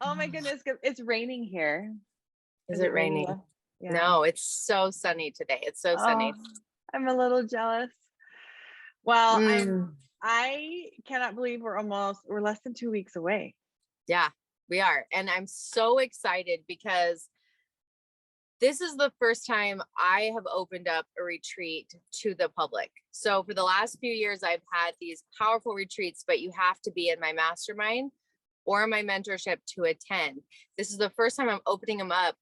Oh my goodness, it's raining here. Is it raining? Yeah. No, it's so sunny today. It's so sunny. I'm a little jealous. Well, Mm. I cannot believe we're less than 2 weeks away. Yeah, we are. And I'm so excited because this is the first time I have opened up a retreat to the public. So for the last few years, I've had these powerful retreats, but you have to be in my mastermind or my mentorship to attend. This is the first time I'm opening them up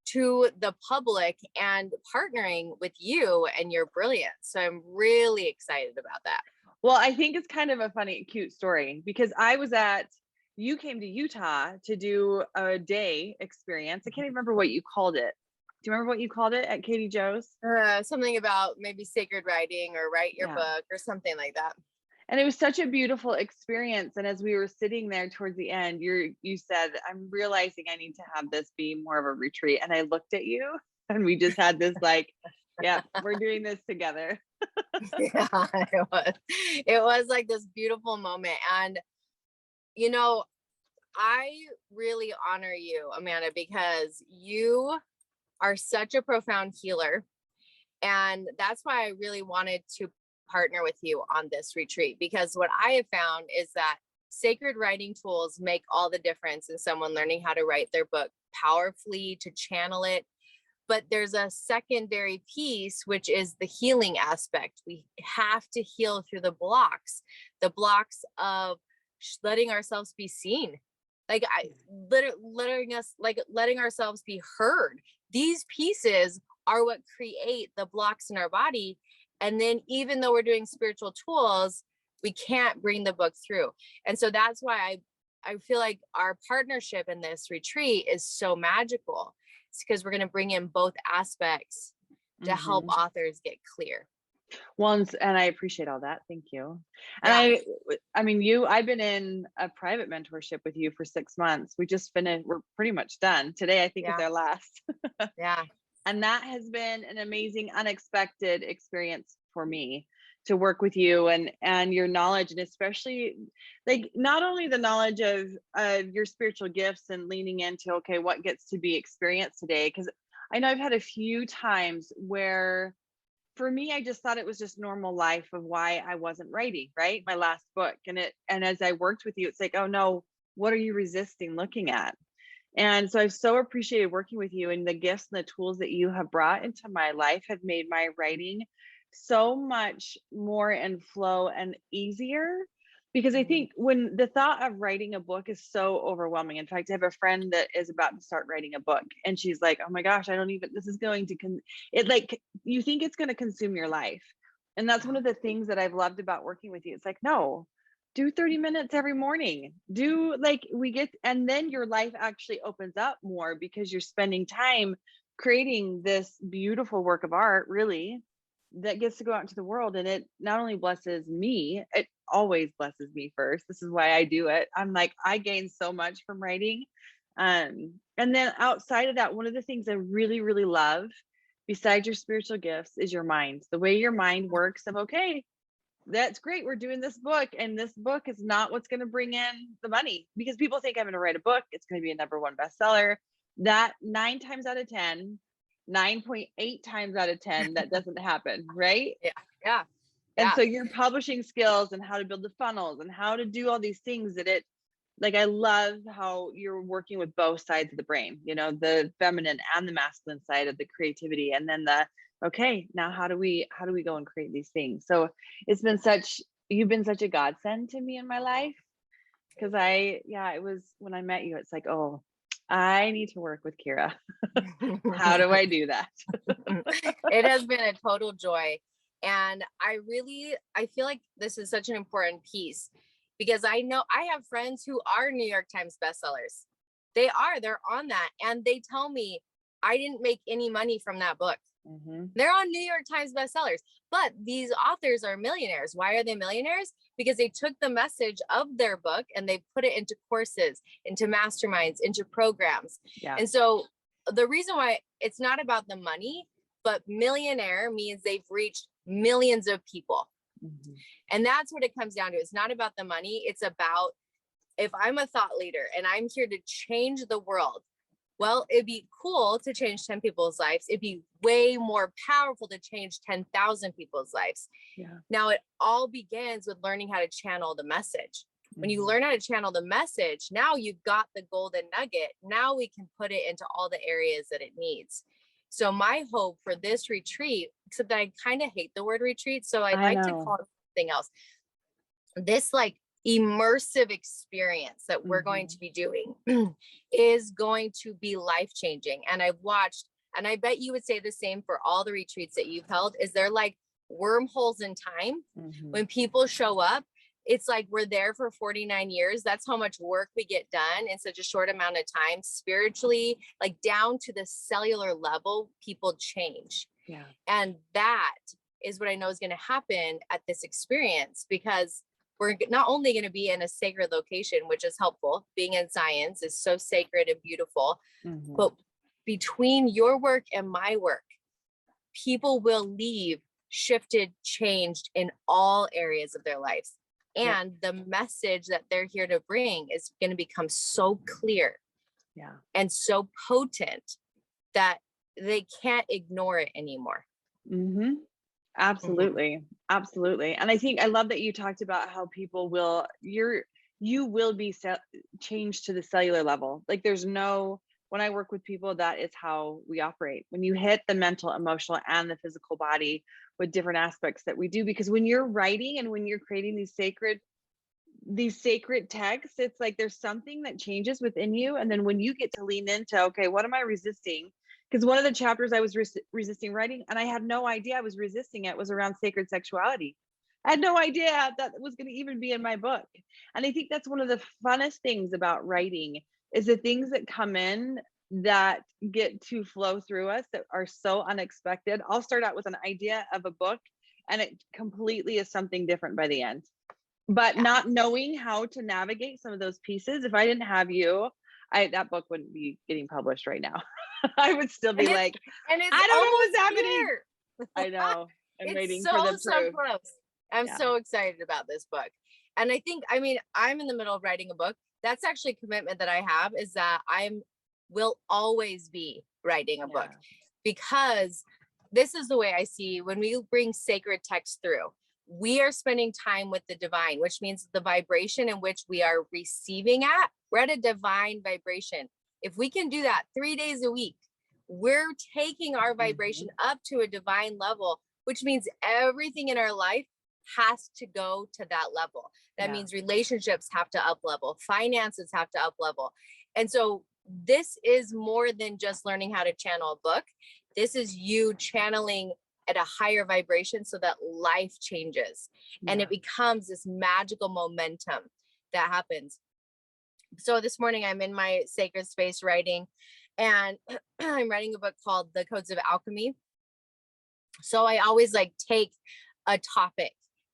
to the public and partnering with you and your brilliance. So I'm really excited about that. Well, I think it's kind of a funny, cute story because you came to Utah to do a day experience. I can't even remember what you called it. Do you remember what you called it at Katie Joe's? Something about maybe sacred writing or write your book or something like that. And it was such a beautiful experience. And as we were sitting there towards the end, you said, I'm realizing I need to have this be more of a retreat. And I looked at you and we just had this yeah, we're doing this together. Yeah, it was like this beautiful moment. And, you know, I really honor you, Amanda, because you are such a profound healer. And that's why I really wanted to partner with you on this retreat, because what I have found is that sacred writing tools make all the difference in someone learning how to write their book powerfully, to channel it. But there's a secondary piece, which is the healing aspect. We have to heal through the blocks of letting ourselves be seen, like letting ourselves be heard. These pieces are what create the blocks in our body. And then even though we're doing spiritual tools, we can't bring the book through. And so that's why I feel like our partnership in this retreat is so magical. It's because we're going to bring in both aspects to help authors get clear. Well, and I appreciate all that. Thank you. And I've been in a private mentorship with you for 6 months. We just finished, we're pretty much done. Today, I think is our last. Yeah. And that has been an amazing, unexpected experience for me to work with you and your knowledge, and especially like not only the knowledge of your spiritual gifts and leaning into, okay, what gets to be experienced today? Because I know I've had a few times where for me, I just thought it was just normal life of why I wasn't writing, right? My last book. And as I worked with you, it's like, oh no, what are you resisting looking at? And so I've so appreciated working with you, and the gifts and the tools that you have brought into my life have made my writing so much more in flow and easier. Because I think when the thought of writing a book is so overwhelming. In fact, I have a friend that is about to start writing a book and she's like, oh my gosh, this is going to, you think it's going to consume your life. And that's one of the things that I've loved about working with you. It's like, no, do 30 minutes every morning. And then your life actually opens up more because you're spending time creating this beautiful work of art, really, that gets to go out into the world. And it not only blesses me, it always blesses me first. This is why I do it. I'm like, I gain so much from writing. And then outside of that, one of the things I really, really love besides your spiritual gifts is your mind, the way your mind works of, okay, that's great, we're doing this book, and this book is not what's going to bring in the money, because people think I'm going to write a book, it's going to be a #1 bestseller. That 9 times out of 10, 9.8 times out of 10, that doesn't happen, right? Yeah. And so your publishing skills and how to build the funnels and how to do all these things I love how you're working with both sides of the brain, the feminine and the masculine side of the creativity, and then okay, now how do we go and create these things? So you've been such a godsend to me in my life, because it was when I met you, it's like, oh, I need to work with Keira. How do I do that? It has been a total joy. And I feel like this is such an important piece, because I know I have friends who are New York Times bestsellers. They're on that. And they tell me, I didn't make any money from that book. They're on New York Times bestsellers, but these authors are millionaires. Why are they millionaires? Because they took the message of their book and they put it into courses, into masterminds, into programs. Yeah. And so the reason why it's not about the money, but millionaire means they've reached millions of people. And that's what it comes down to. It's not about the money. It's about if I'm a thought leader and I'm here to change the world, well, it'd be cool to change 10 people's lives. It'd be way more powerful to change 10,000 people's lives. Yeah. Now, it all begins with learning how to channel the message. When you learn how to channel the message, now you've got the golden nugget. Now we can put it into all the areas that it needs. So my hope for this retreat, except that I kind of hate the word retreat, so I like to call it something else. This like immersive experience that we're going to be doing is going to be life-changing. And I've watched, and I bet you would say the same for all the retreats that you've held, is they're like wormholes in time. When people show up, it's like we're there for 49 years. That's how much work we get done in such a short amount of time. Spiritually, like down to the cellular level, people change. Yeah. And that is what I know is going to happen at this experience, because we're not only going to be in a sacred location, which is helpful. Being in science is so sacred and beautiful. But between your work and my work, people will leave shifted, changed in all areas of their lives. And the message that they're here to bring is going to become so clear and so potent that they can't ignore it anymore. Absolutely. Absolutely. And I think I love that you talked about how people will, you will be changed to the cellular level. Like there's no, when I work with people, that is how we operate. When you hit the mental, emotional, and the physical body with different aspects that we do, because when you're writing and when you're creating these sacred texts, it's like there's something that changes within you. And then when you get to lean into, okay, what am I resisting? Because one of the chapters I was resisting writing, and I had no idea I was resisting it, was around sacred sexuality. I had no idea that was going to even be in my book. And I think that's one of the funnest things about writing, is the things that come in that get to flow through us that are so unexpected. I'll start out with an idea of a book and it completely is something different by the end. But not knowing how to navigate some of those pieces, if I didn't have you, that book wouldn't be getting published right now. I would still be like, and it's I don't know what's happening. Here. I know. I'm waiting so, for the so proof. close. I'm so excited about this book. And I think, I mean, I'm in the middle of writing a book. That's actually a commitment that I have, is that will always be writing a book, because this is the way I see when we bring sacred text through. We are spending time with the divine, which means the vibration in which we are receiving at, we're at a divine vibration. If we can do that 3 days a week, we're taking our vibration up to a divine level, which means everything in our life has to go to that level. That means relationships have to up level, finances have to up level. And so this is more than just learning how to channel a book. This is you channeling at a higher vibration so that life changes and it becomes this magical momentum that happens. So this morning I'm in my sacred space writing, and I'm writing a book called The Codes of Alchemy. So I always like take a topic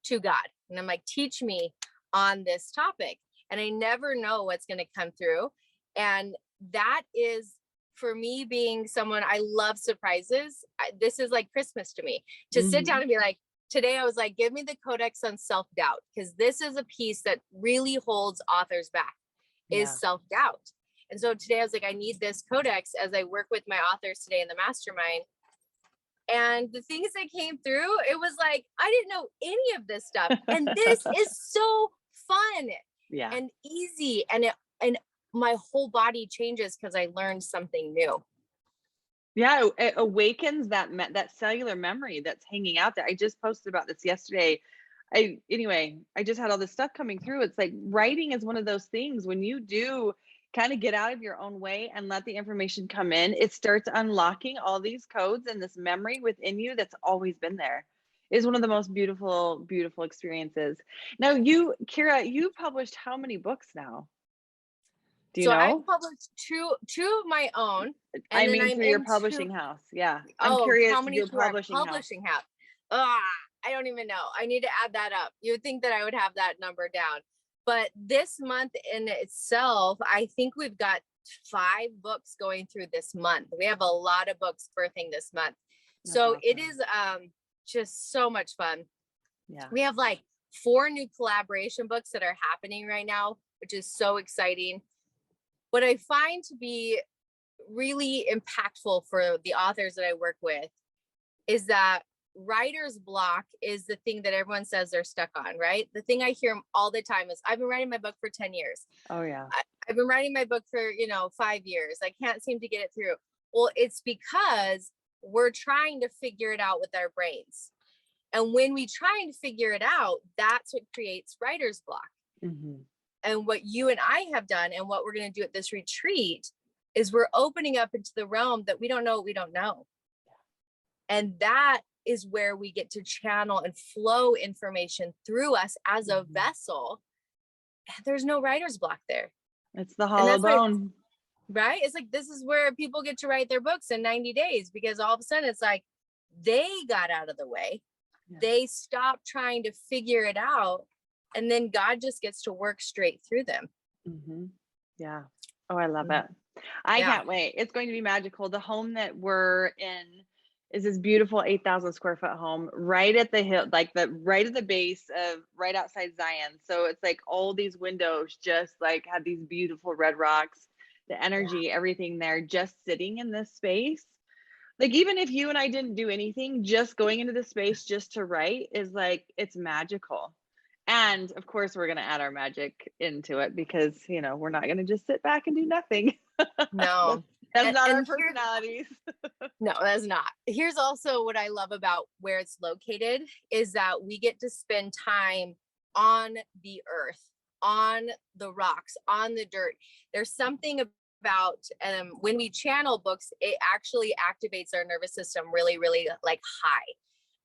to God and I'm like, teach me on this topic. And I never know what's going to come through. And that is, for me, being someone, I love surprises. This is like Christmas to me, to sit down and be like, today I was like, give me the Codex on self-doubt, because this is a piece that really holds authors back, is self-doubt. And so today I was like, I need this Codex as I work with my authors today in the mastermind. And the things that came through, it was like, I didn't know any of this stuff. And this is so fun and easy. And my whole body changes because I learned something new. Yeah, it awakens that cellular memory that's hanging out there. I just posted about this yesterday. I just had all this stuff coming through. It's like writing is one of those things, when you do kind of get out of your own way and let the information come in, it starts unlocking all these codes and this memory within you that's always been there. It is one of the most beautiful, beautiful experiences. Now, Keira, you published how many books now? Do you know? I published two of my own. And I mean, through your publishing house. Yeah. I'm curious. How many your through publishing house? I don't even know. I need to add that up. You would think that I would have that number down. But this month in itself, I think we've got 5 books going through this month. We have a lot of books birthing this month. That's so awesome. It is just so much fun. Yeah. We have like 4 new collaboration books that are happening right now. which is so exciting. What I find to be really impactful for the authors that I work with is that writer's block is the thing that everyone says they're stuck on, right? The thing I hear all the time is, I've been writing my book for 10 years. Oh yeah. I've been writing my book for, 5 years. I can't seem to get it through. Well, it's because we're trying to figure it out with our brains. And when we try and figure it out, that's what creates writer's block. Mm-hmm. And what you and I have done, and what we're going to do at this retreat, is we're opening up into the realm that we don't know what we don't know. And that is where we get to channel and flow information through us as a vessel. And there's no writer's block there. It's the hollow bone. Right? It's like, this is where people get to write their books in 90 days, because all of a sudden it's like they got out of the way. Yeah. They stopped trying to figure it out. And then God just gets to work straight through them. Mm-hmm. Yeah. Oh, I love it. I can't wait. It's going to be magical. The home that we're in is this beautiful 8,000 square foot home right at the hill, like right at the base of right outside Zion. So it's like all these windows just like have these beautiful red rocks, the energy, everything there, just sitting in this space. Like, even if you and I didn't do anything, just going into the space just to write is like, it's magical. And of course, we're going to add our magic into it, because, we're not going to just sit back and do nothing. No, that's not our personalities. No, that's not. Here's also what I love about where it's located is that we get to spend time on the earth, on the rocks, on the dirt. There's something about when we channel books, it actually activates our nervous system really, really like high.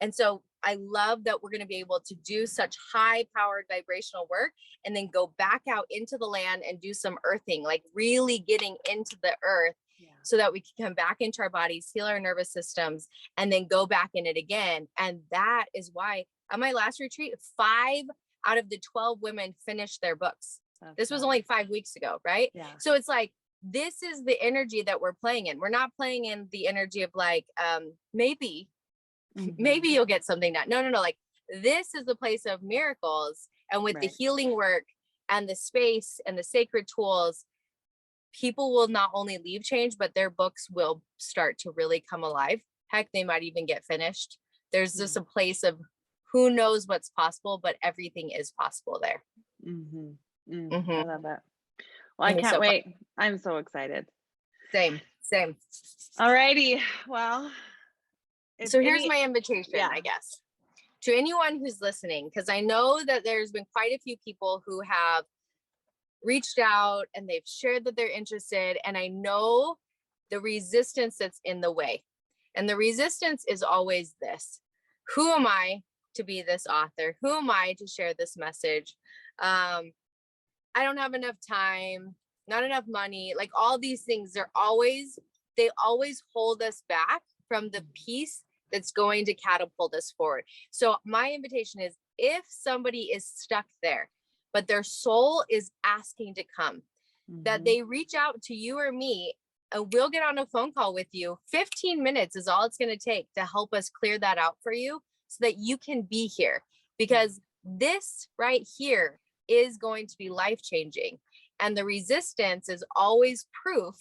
And so I love that we're going to be able to do such high powered vibrational work and then go back out into the land and do some earthing, like really getting into the earth so that we can come back into our bodies, heal our nervous systems, and then go back in it again. And that is why at my last retreat, 5 out of the 12 women finished their books. This was only 5 weeks ago, right? Yeah. So it's like, this is the energy that we're playing in. We're not playing in the energy of like, maybe you'll get something done. No. Like, this is the place of miracles. And with the healing work and the space and the sacred tools, people will not only leave change, but their books will start to really come alive. Heck, they might even get finished. There's just a place of who knows what's possible, but everything is possible there. I love that. Well, I can't wait. I'm so excited. Same. All righty. Well, so here's my invitation, I guess, to anyone who's listening, because I know that there's been quite a few people who have reached out and they've shared that they're interested. And I know the resistance that's in the way. And the resistance is always this: who am I to be this author? Who am I to share this message? I don't have enough time, not enough money, like all these things they always hold us back from the piece that's going to catapult us forward. So my invitation is, if somebody is stuck there, but their soul is asking to come, that they reach out to you or me, and we'll get on a phone call with you. 15 minutes is all it's going to take to help us clear that out for you so that you can be here. Because this right here is going to be life-changing. And the resistance is always proof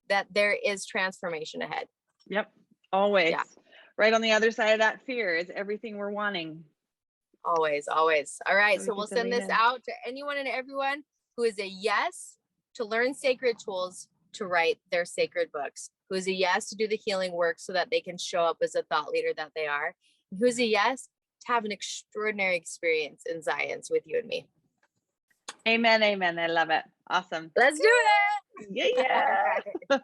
that there is transformation ahead. Yep. Always. Yeah. Right on the other side of that fear is everything we're wanting. Always. All right. So we'll send this out to anyone and everyone who is a yes to learn sacred tools to write their sacred books, who is a yes to do the healing work so that they can show up as a thought leader that they are, and who is a yes to have an extraordinary experience in Zion's with you and me. Amen. I love it. Awesome. Let's do it. Yeah.